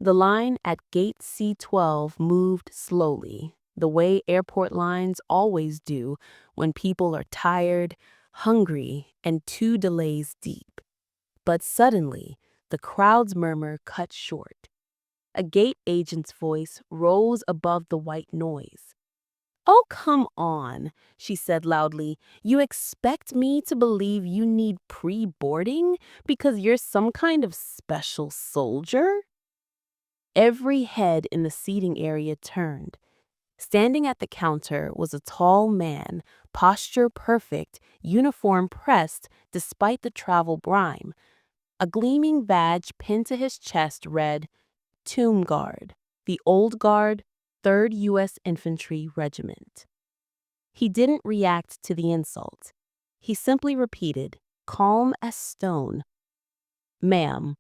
The line at gate C12 moved slowly, the way airport lines always do when people are tired, hungry, and 2 delays deep. But suddenly, the crowd's murmur cut short. A gate agent's voice rose above the white noise. "Oh, come on," she said loudly. "You expect me to believe you need pre-boarding because you're some kind of special soldier?" Every head in the seating area turned. Standing at the counter was a tall man, posture perfect, uniform pressed despite the travel grime. A gleaming badge pinned to his chest read, "Tomb Guard, the Old Guard, 3rd U.S. Infantry Regiment." He didn't react to the insult. He simply repeated, calm as stone, "Ma'am,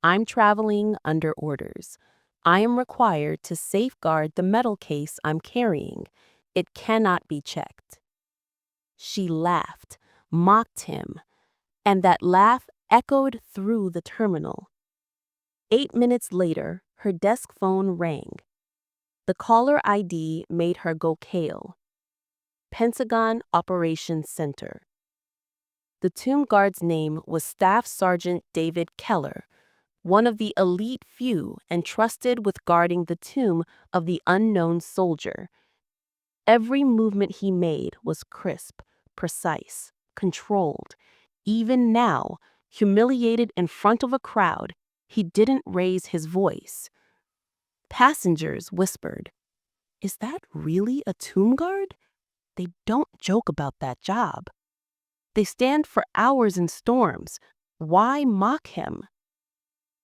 I'm traveling under orders. I am required to safeguard the metal case I'm carrying. It cannot be checked." She laughed, mocked him, and that laugh echoed through the terminal. 8 minutes later, her desk phone rang. The caller ID made her go pale. Pentagon Operations Center. The tomb guard's name was Staff Sergeant David Keller, one of the elite few entrusted with guarding the tomb of the unknown soldier. Every movement he made was crisp, precise, controlled. Even now, humiliated in front of a crowd, he didn't raise his voice. Passengers whispered, "Is that really a tomb guard? They don't joke about that job. They stand for hours in storms. Why mock him?"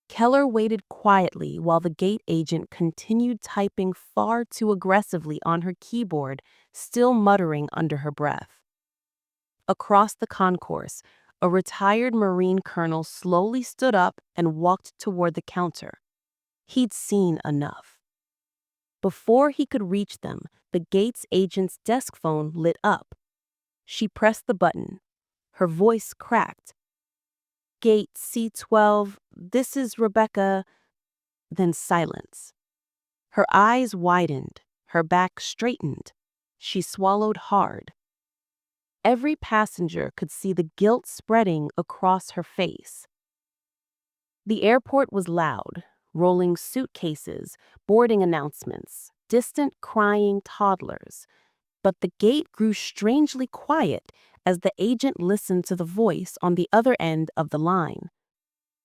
Keller waited quietly while the gate agent continued typing far too aggressively on her keyboard, still muttering under her breath. Across the concourse, a retired Marine colonel slowly stood up and walked toward the counter. He'd seen enough. Before he could reach them, the gate's agent's desk phone lit up. She pressed the button. Her voice cracked. "Gate C12, this is Rebecca." Then silence. Her eyes widened, her back straightened. She swallowed hard. Every passenger could see the guilt spreading across her face. The airport was loud, rolling suitcases, boarding announcements, distant crying toddlers. But the gate grew strangely quiet as the agent listened to the voice on the other end of the line.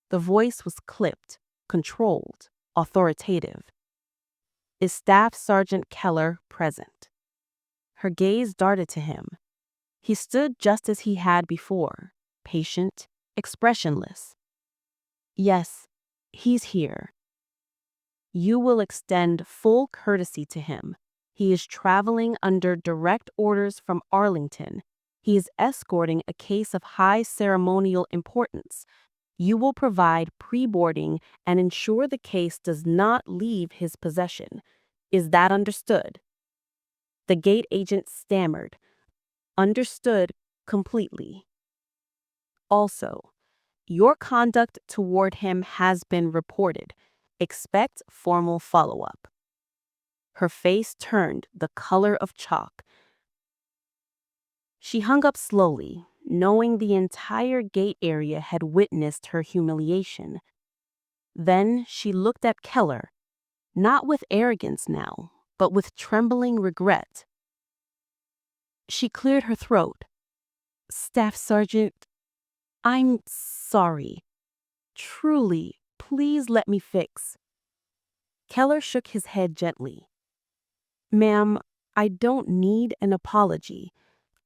The voice was clipped, controlled, authoritative. "Is Staff Sergeant Keller present?" Her gaze darted to him. He stood just as he had before, patient, expressionless. "Yes, he's here." "You will extend full courtesy to him. He is traveling under direct orders from Arlington. He is escorting a case of high ceremonial importance. You will provide pre-boarding and ensure the case does not leave his possession. Is that understood?" The gate agent stammered. "Understood completely. Also, your conduct toward him has been reported. Expect formal follow-up." Her face turned the color of chalk. She hung up slowly, knowing the entire gate area had witnessed her humiliation. Then she looked at Keller, not with arrogance now, but with trembling regret. She cleared her throat. "Staff Sergeant, I'm sorry. Truly, please let me fix." Keller shook his head gently. "Ma'am, I don't need an apology.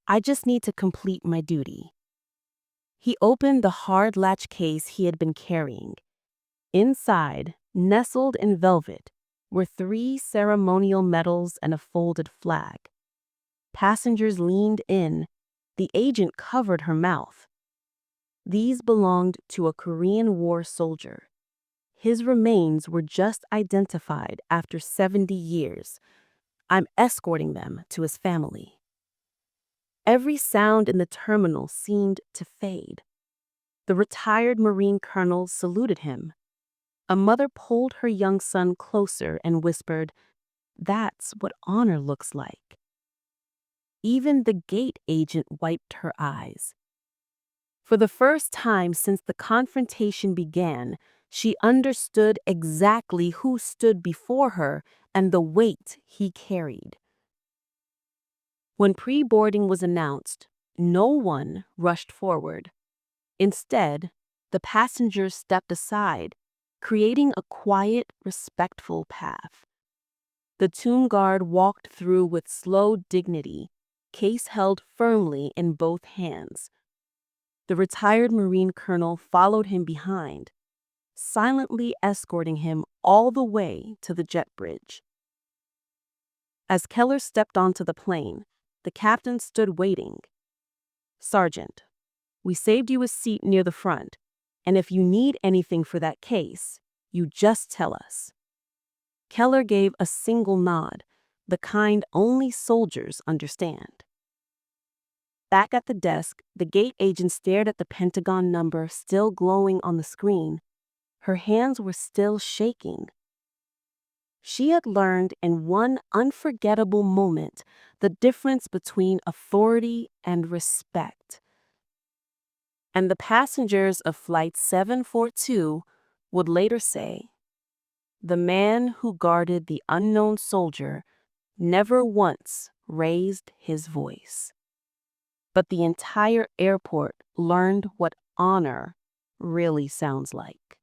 I just need to complete my duty." He opened the hard latch case he had been carrying. Inside, nestled in velvet, were 3 ceremonial medals and a folded flag. Passengers leaned in. The agent covered her mouth. These belonged to a Korean War soldier. His remains were just identified after 70 years. I'm escorting them to his family. Every sound in the terminal seemed to fade. The retired Marine colonel saluted him. A mother pulled her young son closer and whispered, "That's what honor looks like." Even the gate agent wiped her eyes. For the first time since the confrontation began, she understood exactly who stood before her and the weight he carried. When pre-boarding was announced, no one rushed forward. Instead, the passengers stepped aside, creating a quiet, respectful path. The tomb guard walked through with slow dignity, case held firmly in both hands. The retired Marine colonel followed him behind, silently escorting him all the way to the jet bridge. As Keller stepped onto the plane, the captain stood waiting. "Sergeant, we saved you a seat near the front, and if you need anything for that case, you just tell us." Keller gave a single nod, the kind only soldiers understand. Back at the desk, the gate agent stared at the Pentagon number still glowing on the screen. Her hands were still shaking. She had learned in one unforgettable moment the difference between authority and respect. And the passengers of Flight 742 would later say, "The man who guarded the unknown soldier never once raised his voice." But the entire airport learned what honor really sounds like.